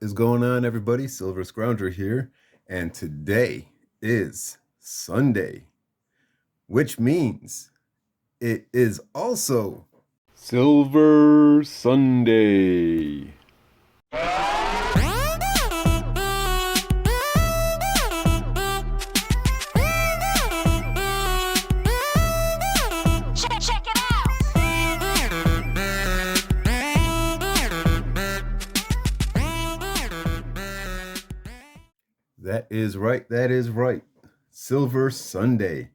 is going on, everybody? Silver Scrounger here, and today is Sunday, which means it is also Silver Sunday. Check it out. That is right. That is right. Silver Sunday.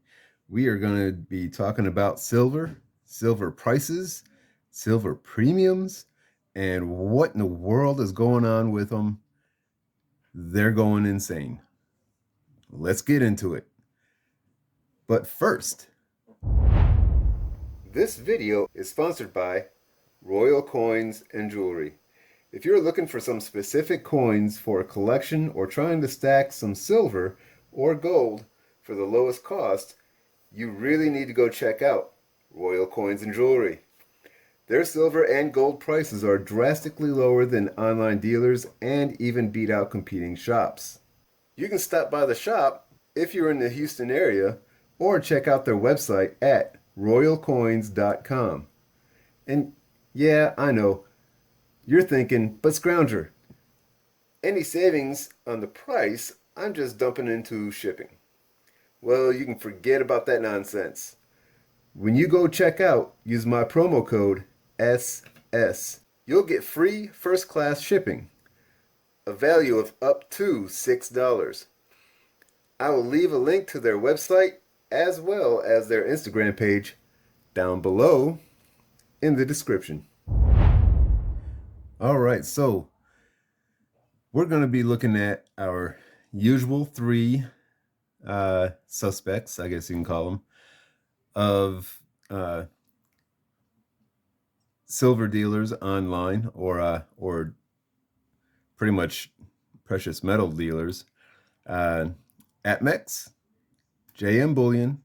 We are going to be talking about silver prices, silver premiums, and what in the world is going on with them. They're going insane. Let's get into it. But first, this video is sponsored by Royal Coins and Jewelry. If you're looking for some specific coins for a collection or trying to stack some silver or gold for the lowest cost, you really need to go check out Royal Coins and Jewelry. Their silver and gold prices are drastically lower than online dealers and even beat out competing shops. You can stop by the shop if you're in the Houston area or check out their website at royalcoins.com. And yeah, I know, you're thinking, but Scrounger, any savings on the price, I'm just dumping into shipping. Well, you can forget about that nonsense. When you go check out, use my promo code SS. You'll get free first class shipping, a value of up to $6. I will leave a link to their website as well as their Instagram page down below in the description. All right, so we're going to be looking at our usual three suspects, I guess you can call them, of silver dealers online or pretty much precious metal dealers, APMEX, JM Bullion,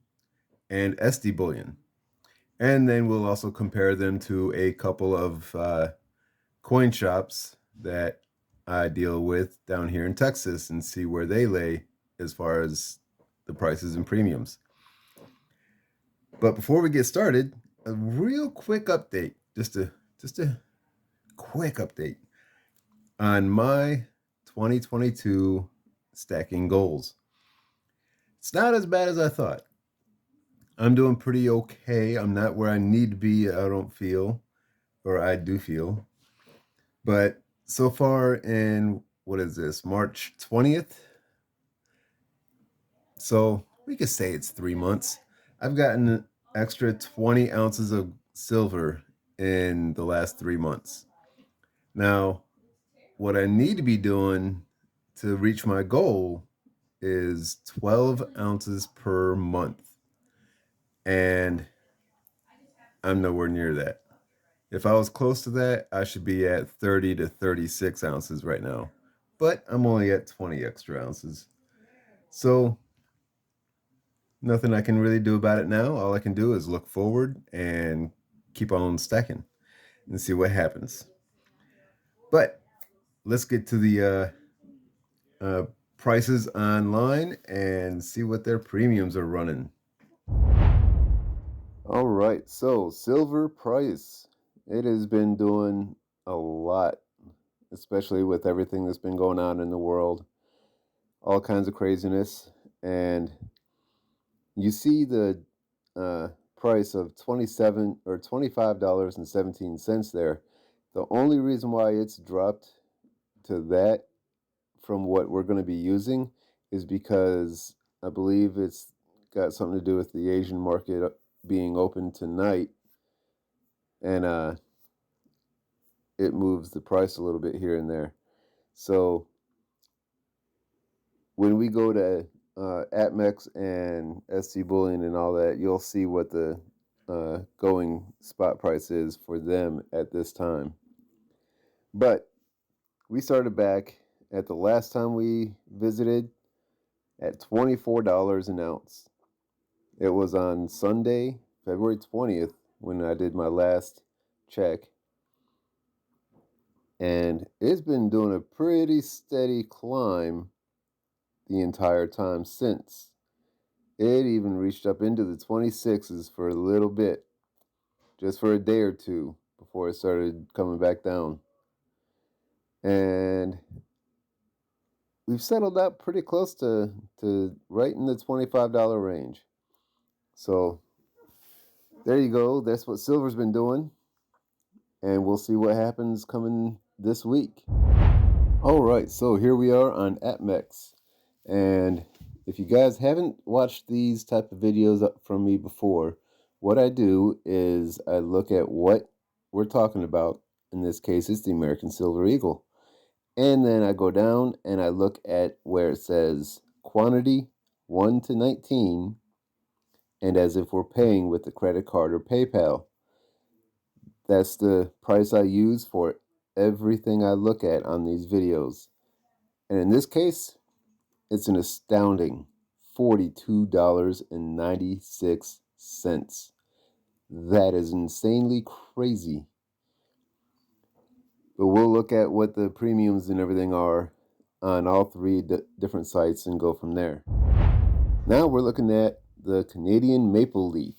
and SD Bullion. And then we'll also compare them to a couple of coin shops that I deal with down here in Texas and see where they lay as far as the prices and premiums. But before we get started, a real quick update, just a quick update on my 2022 stacking goals. It's not as bad as I thought. I'm doing pretty okay. I'm not where I need to be, I don't feel, or I do feel. But so far in, what is this, March 20th? So we could say it's 3 months. I've gotten an extra 20 ounces of silver in the last 3 months. Now, what I need to be doing to reach my goal is 12 ounces per month. And I'm nowhere near that. If I was close to that, I should be at 30 to 36 ounces right now. But I'm only at 20 extra ounces. So nothing I can really do about it now. All I can do is look forward and keep on stacking and see what happens. But let's get to the prices online and see what their premiums are running. All right, so silver price. It has been doing a lot, especially with everything that's been going on in the world. All kinds of craziness. And you see the price of $25.17 there. The only reason why it's dropped to that from what we're going to be using is because I believe it's got something to do with the Asian market being open tonight, and it moves the price a little bit here and there. So when we go to APMEX and SC Bullion and all that, you'll see what the going spot price is for them at this time. But we started back at the last time we visited at $24 an ounce. It was on Sunday, February 20th, when I did my last check. And it's been doing a pretty steady climb the entire time since. It even reached up into the 26s for a little bit, just for a day or two before it started coming back down. And we've settled out pretty close to right in the $25 range. So there you go. That's what silver's been doing. And we'll see what happens coming this week. All right, so here we are on APMEX. And if you guys haven't watched these type of videos from me before, what I do is I look at what we're talking about. In this case, it's the American Silver Eagle. And then I go down and I look at where it says quantity 1 to 19, and as if we're paying with the credit card or PayPal. That's the price I use for everything I look at on these videos. And in this case, it's an astounding $42.96. That is insanely crazy. But we'll look at what the premiums and everything are on all three different sites and go from there. Now we're looking at the Canadian Maple Leaf.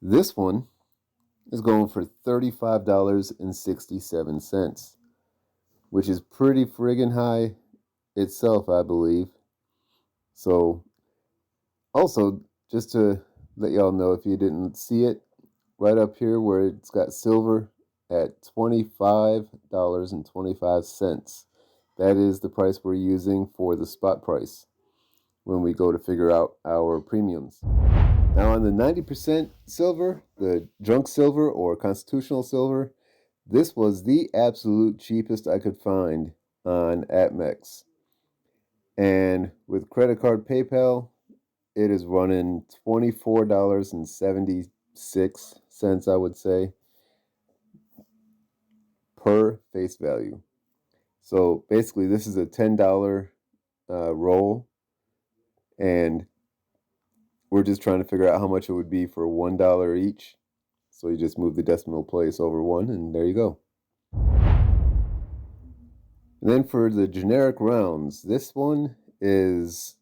This one is going for $35.67, which is pretty friggin' high itself, I believe. So, also, just to let y'all know, if you didn't see it, right up here where it's got silver at $25.25. That is the price we're using for the spot price when we go to figure out our premiums. Now on the 90% silver, the junk silver or constitutional silver, this was the absolute cheapest I could find on APMEX. And with credit card PayPal, it is running $24.76, I would say, per face value. So basically, this is a $10 roll, and we're just trying to figure out how much it would be for $1 each. So you just move the decimal place over one, and there you go. And then for the generic rounds, this one is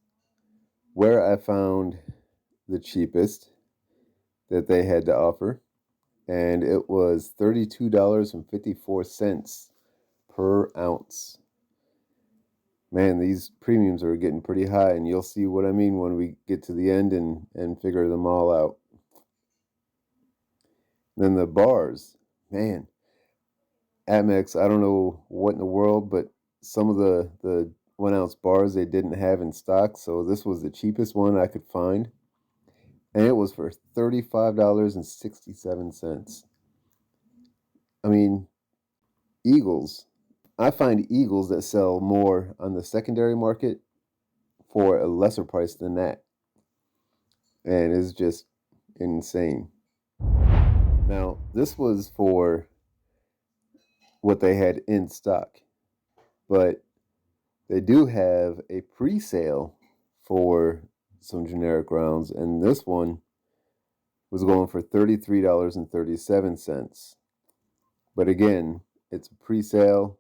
where I found the cheapest that they had to offer, and it was $32.54 per ounce. Man, these premiums are getting pretty high, and you'll see what I mean when we get to the end and figure them all out. Then the bars, man, Amex, I don't know what in the world, but some of the 1 ounce bars they didn't have in stock, so this was the cheapest one I could find, and it was for $35.67. I mean, Eagles. I find Eagles that sell more on the secondary market for a lesser price than that, and it's just insane. Now, this was for what they had in stock, but they do have a pre-sale for some generic rounds, and this one was going for $33.37. But again, it's a pre-sale,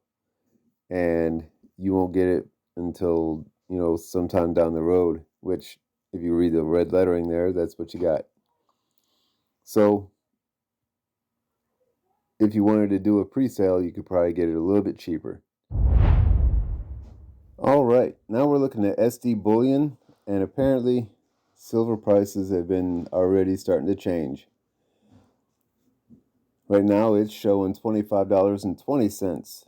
and you won't get it until, sometime down the road, which if you read the red lettering there, that's what you got. So if you wanted to do a pre-sale, you could probably get it a little bit cheaper. All right, now we're looking at SD Bullion, and apparently silver prices have been already starting to change. Right now it's showing $25.20.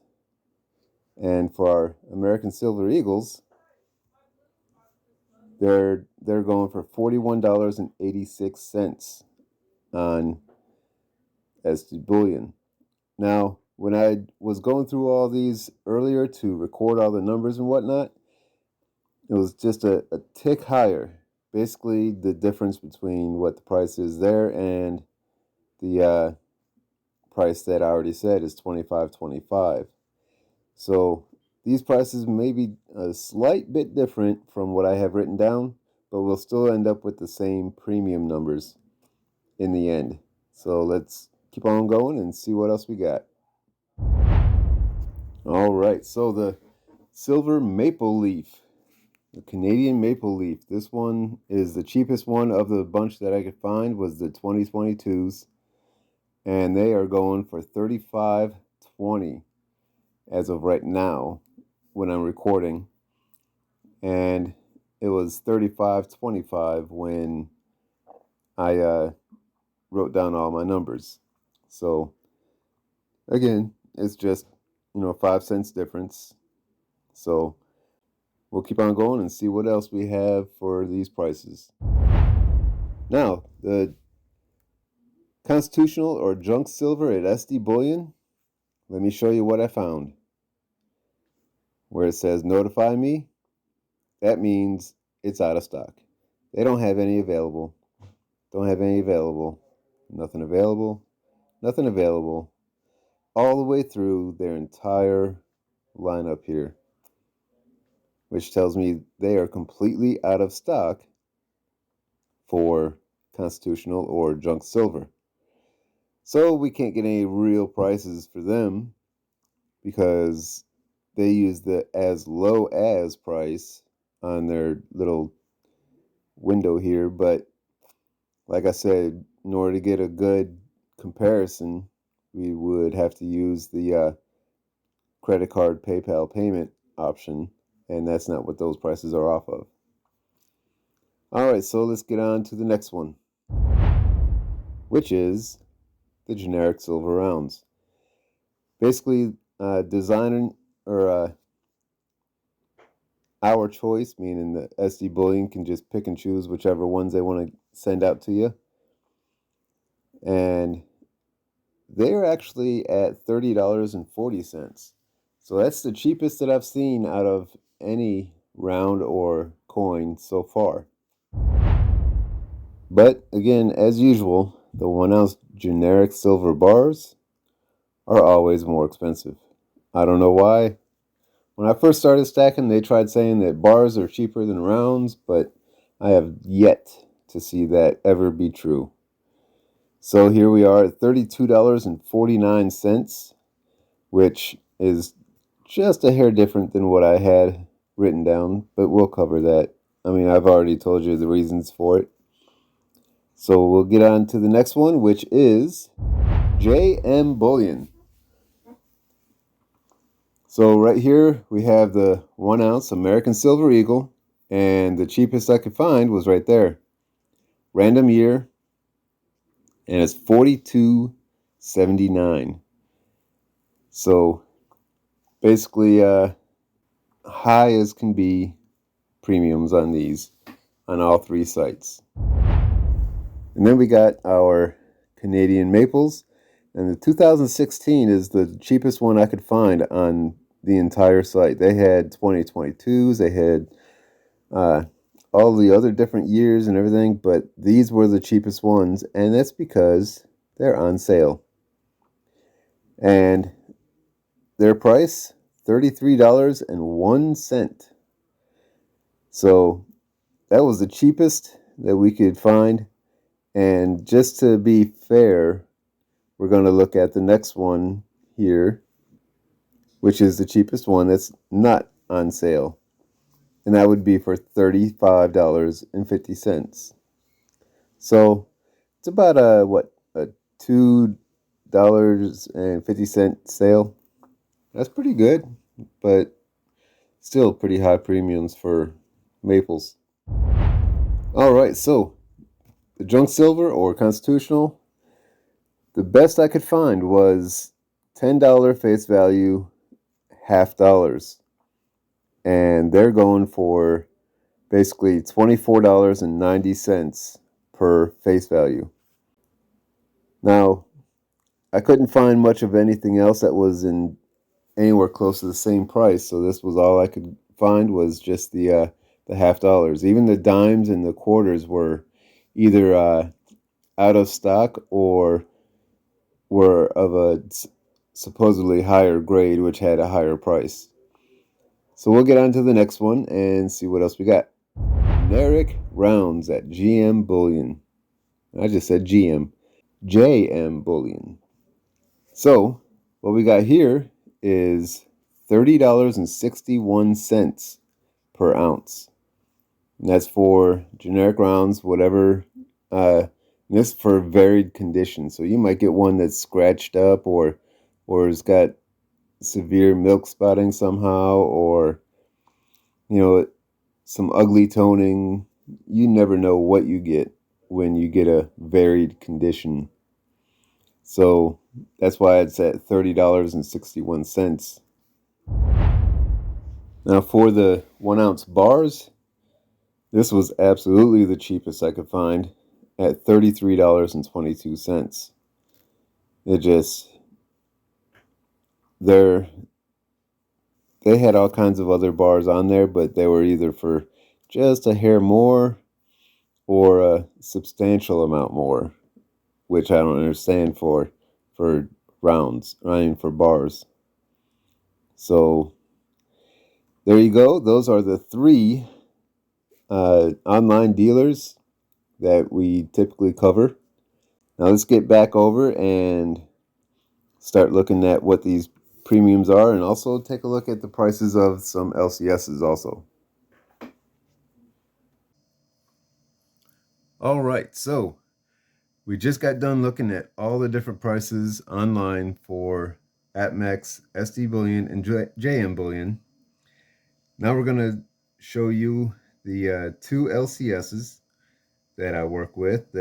And for our American Silver Eagles, they're going for $41.86 on SD Bullion. Now, when I was going through all these earlier to record all the numbers and whatnot, it was just a tick higher. Basically, the difference between what the price is there and the price that I already said is $25.25. So these prices may be a slight bit different from what I have written down, but we'll still end up with the same premium numbers in the end. So let's keep on going and see what else we got. All right, so the silver maple leaf, the Canadian maple leaf. This one is the cheapest one of the bunch that I could find was the 2022s, and they are going for 35.20 as of right now when I'm recording, and it was 35.25 when I wrote down all my numbers. So again, it's just 5 cents difference. So we'll keep on going and see what else we have for these prices. Now, the constitutional or junk silver at SD Bullion. Let me show you what I found. Where it says notify me, that means it's out of stock. They don't have any available. Don't have any available. Nothing available. Nothing available. All the way through their entire lineup here, which tells me they are completely out of stock for constitutional or junk silver. So we can't get any real prices for them because they use the as low as price on their little window here. But like I said, in order to get a good comparison, we would have to use the credit card PayPal payment option, and that's not what those prices are off of. All right, so let's get on to the next one, which is the generic silver rounds. Basically, designing or our choice, meaning the SD Bullion can just pick and choose whichever ones they want to send out to you. And they're actually at $30.40. So that's the cheapest that I've seen out of any round or coin so far. But again, as usual, the 1 ounce generic silver bars are always more expensive. I don't know why. When I first started stacking, they tried saying that bars are cheaper than rounds, but I have yet to see that ever be true. So here we are at $32.49, which is just a hair different than what I had written down, but we'll cover that. I mean, I've already told you the reasons for it. So we'll get on to the next one, which is JM Bullion. So right here we have the 1 ounce American Silver Eagle, and the cheapest I could find was right there. Random year, and it's $42.79. So basically, high as can be premiums on these on all three sites. And then we got our Canadian maples, and the 2016 is the cheapest one I could find on the entire site. They had 2022s, they had all the other different years and everything, but these were the cheapest ones, and that's because they're on sale. And their price, $33.01. So that was the cheapest that we could find. And just to be fair, we're going to look at the next one here, which is the cheapest one that's not on sale. And that would be for $35.50. So it's about a $2.50 sale. That's pretty good, but still pretty high premiums for maples. All right, so the junk silver or constitutional, the best I could find was $10 face value, $half, and they're going for basically $24.90 per face value. Now, I couldn't find much of anything else that was in anywhere close to the same price, so this was all I could find was just the $half. Even the dimes and the quarters were either out of stock or were of a supposedly higher grade, which had a higher price. So we'll get on to the next one and see what else we got. Generic rounds at GM Bullion. I just said GM. JM Bullion. So what we got here is $30.61 per ounce. And that's for generic rounds, whatever. This for varied conditions. So you might get one that's scratched up or has got severe milk spotting somehow, or some ugly toning. You never know what you get when you get a varied condition. So that's why it's at $30.61. Now for the 1 ounce bars, this was absolutely the cheapest I could find at $33.22. It just, they had all kinds of other bars on there, but they were either for just a hair more or a substantial amount more, which I don't understand for rounds, for bars. So there you go. Those are the three online dealers that we typically cover. Now let's get back over and start looking at what these premiums are, and also take a look at the prices of some LCSs also. All right, so we just got done looking at all the different prices online for APMEX, SD Bullion, and JM Bullion. Now we're going to show you the two LCSs that I work with,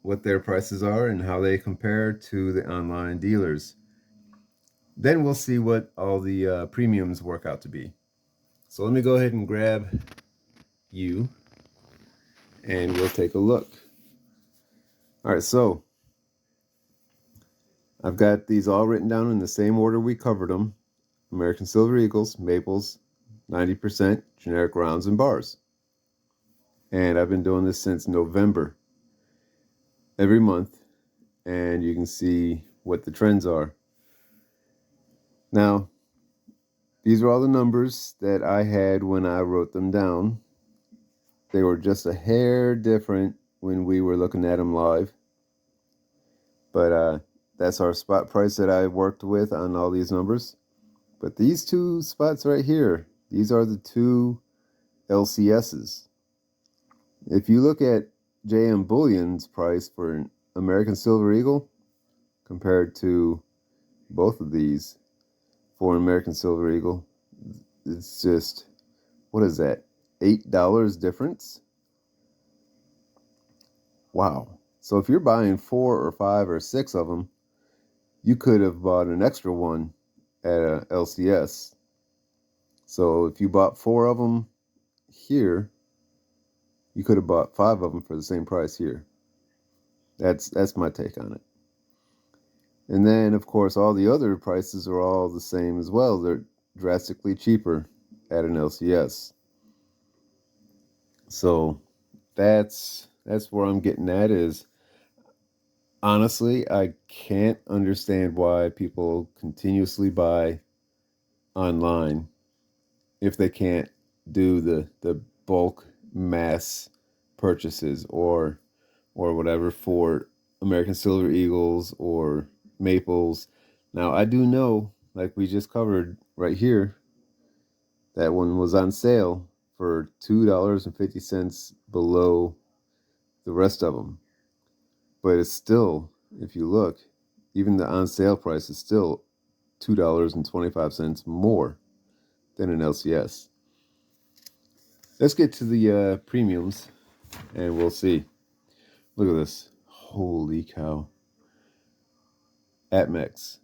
what their prices are and how they compare to the online dealers. Then we'll see what all the premiums work out to be. So let me go ahead and grab you and we'll take a look. All right, so I've got these all written down in the same order we covered them. American Silver Eagles, Maples, 90%, generic rounds and bars. And I've been doing this since November, every month, and you can see what the trends are. Now, these are all the numbers that I had when I wrote them down. They were just a hair different when we were looking at them live. But that's our spot price that I worked with on all these numbers. But these two spots right here, these are the two LCSs. If you look at JM Bullion's price for an American Silver Eagle compared to both of these for an American Silver Eagle, it's just, what is that, $8 difference? Wow. So if you're buying 4 or 5 or 6 of them, you could have bought an extra one at a LCS. So if you bought 4 of them here, you could have bought 5 of them for the same price here. That's my take on it. And then, of course, all the other prices are all the same as well. They're drastically cheaper at an LCS. So that's where I'm getting at is, honestly, I can't understand why people continuously buy online if they can't do the bulk mass purchases or whatever for American Silver Eagles or Maples. Now, I do know, like we just covered right here, that one was on sale for $2.50 below the rest of them. But it's still, if you look, even the on sale price is still $2.25 more than an LCS. Let's get to the premiums and we'll see. Look at this. Holy cow. APMEX,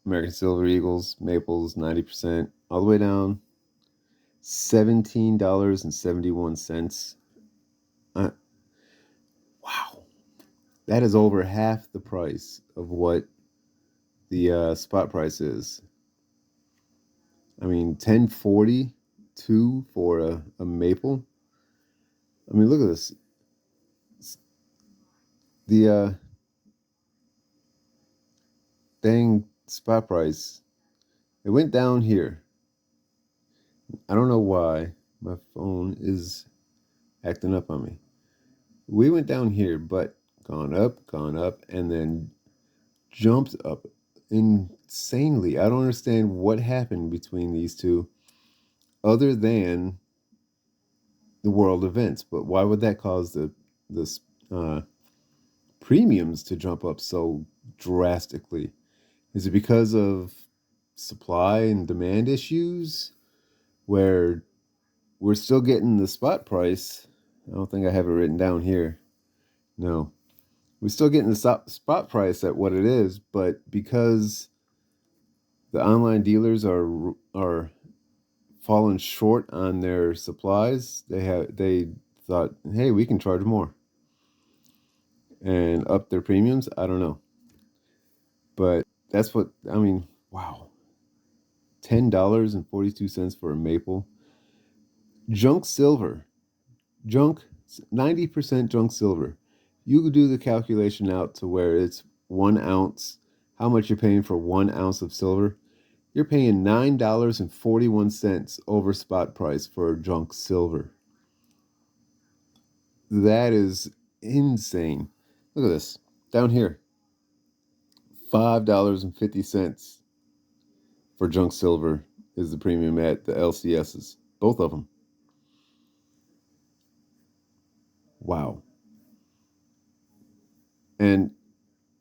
American Silver Eagles, Maples, 90%, all the way down, $17.71. Wow. That is over half the price of what the spot price is. I mean, $10.42 for a maple. I mean, look at this. The dang spot price, it went down here. I don't know why my phone is acting up on me. We went down here, but gone up, and then jumped up insanely. I don't understand what happened between these two other than the world events. But why would that cause the uh, premiums to jump up so drastically? Is it because of supply and demand issues where we're still getting the spot price? I don't think I have it written down here. No. We're still getting the spot price at what it is, but because the online dealers are falling short on their supplies, they thought, hey, we can charge more and up their premiums. I don't know, but that's what I mean. Wow, $10.42 for a maple junk silver, junk 90% junk silver. You could do the calculation out to where it's 1 ounce. How much you're paying for 1 ounce of silver? You're paying $9.41 over spot price for junk silver. That is insane. Look at this. Down here, $5.50 for junk silver is the premium at the LCSs. Both of them. Wow. And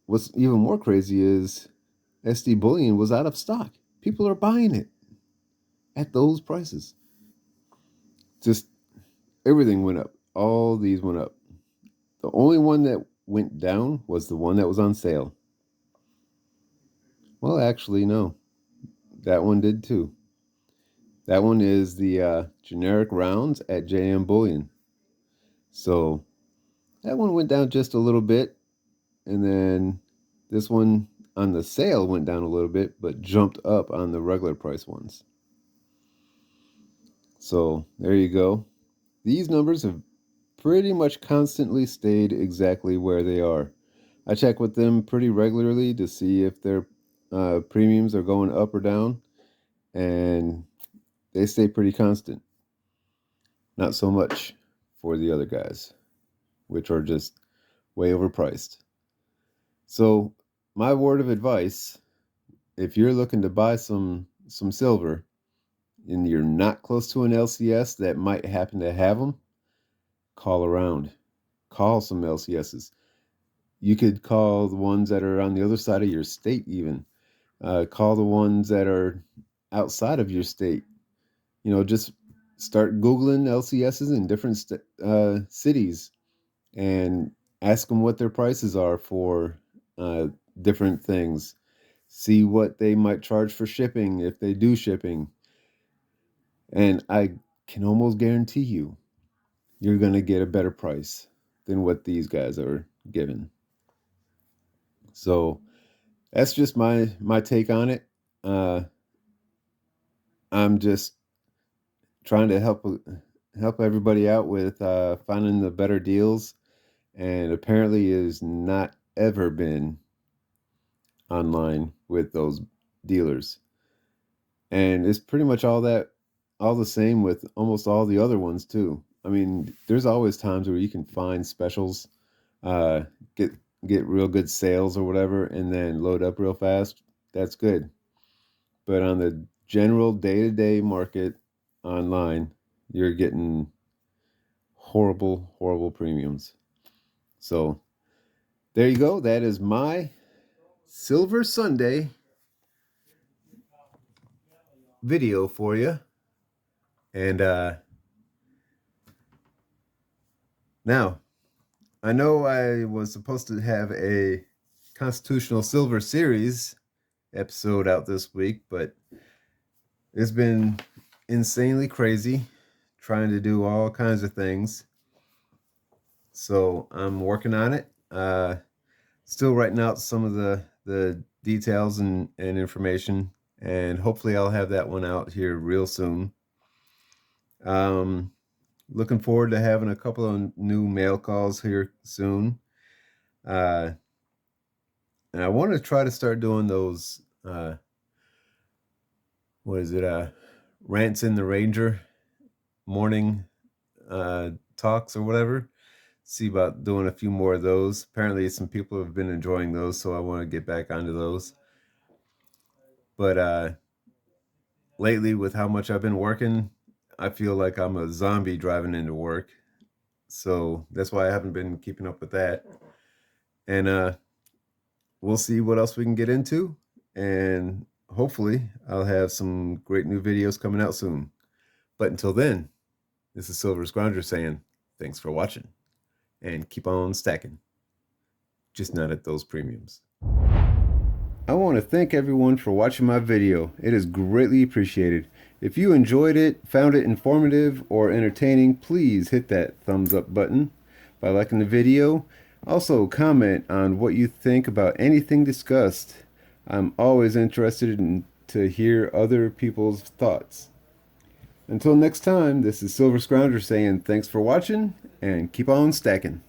what's even more crazy is SD Bullion was out of stock. People are buying it at those prices. Just everything went up. All these went up. The only one that went down was the one that was on sale. Well, actually, no. That one did too. That one is the generic rounds at JM Bullion. So that one went down just a little bit. And then this one on the sale went down a little bit, but jumped up on the regular price ones. So there you go. These numbers have pretty much constantly stayed exactly where they are. I check with them pretty regularly to see if their premiums are going up or down, and they stay pretty constant. Not so much for the other guys, which are just way overpriced. So, my word of advice, if you're looking to buy some silver and you're not close to an LCS that might happen to have them, call around. Call some LCSs. You could call the ones that are on the other side of your state even. Call the ones that are outside of your state. Just start Googling LCSs in different cities and ask them what their prices are for uh, different things. See what they might charge for shipping if they do shipping. And I can almost guarantee you're going to get a better price than what these guys are giving. So that's just my take on it. Uh, I'm just trying to help everybody out with finding the better deals, and apparently is not ever been online with those dealers. And it's pretty much all the same with almost all the other ones too. I mean, there's always times where you can find specials, uh, get get real good sales or whatever, and then load up real fast. That's good. But on the general day-to-day market online, you're getting horrible, horrible premiums. So there you go. That is my Silver Sunday video for you. And now, I know I was supposed to have a Constitutional Silver Series episode out this week, but it's been insanely crazy trying to do all kinds of things. So I'm working on it. Still writing out some of the details and information, and hopefully I'll have that one out here real soon. Looking forward to having a couple of new mail calls here soon. And I want to try to start doing those, what is it, Rants in the Ranger morning talks or whatever. See about doing a few more of those. Apparently some people have been enjoying those, so I want to get back onto those. But lately, with how much I've been working, I feel like I'm a zombie driving into work. So that's why I haven't been keeping up with that. And we'll see what else we can get into. And hopefully, I'll have some great new videos coming out soon. But until then, this is Silver Scrounger saying thanks for watching and keep on stacking. Just not at those premiums. I want to thank everyone for watching my video. It is greatly appreciated. If you enjoyed it, found it informative or entertaining, please hit that thumbs up button by liking the video. Also, comment on what you think about anything discussed. I'm always interested to hear other people's thoughts. Until next time, this is Silver Scrounger saying thanks for watching and keep on stacking.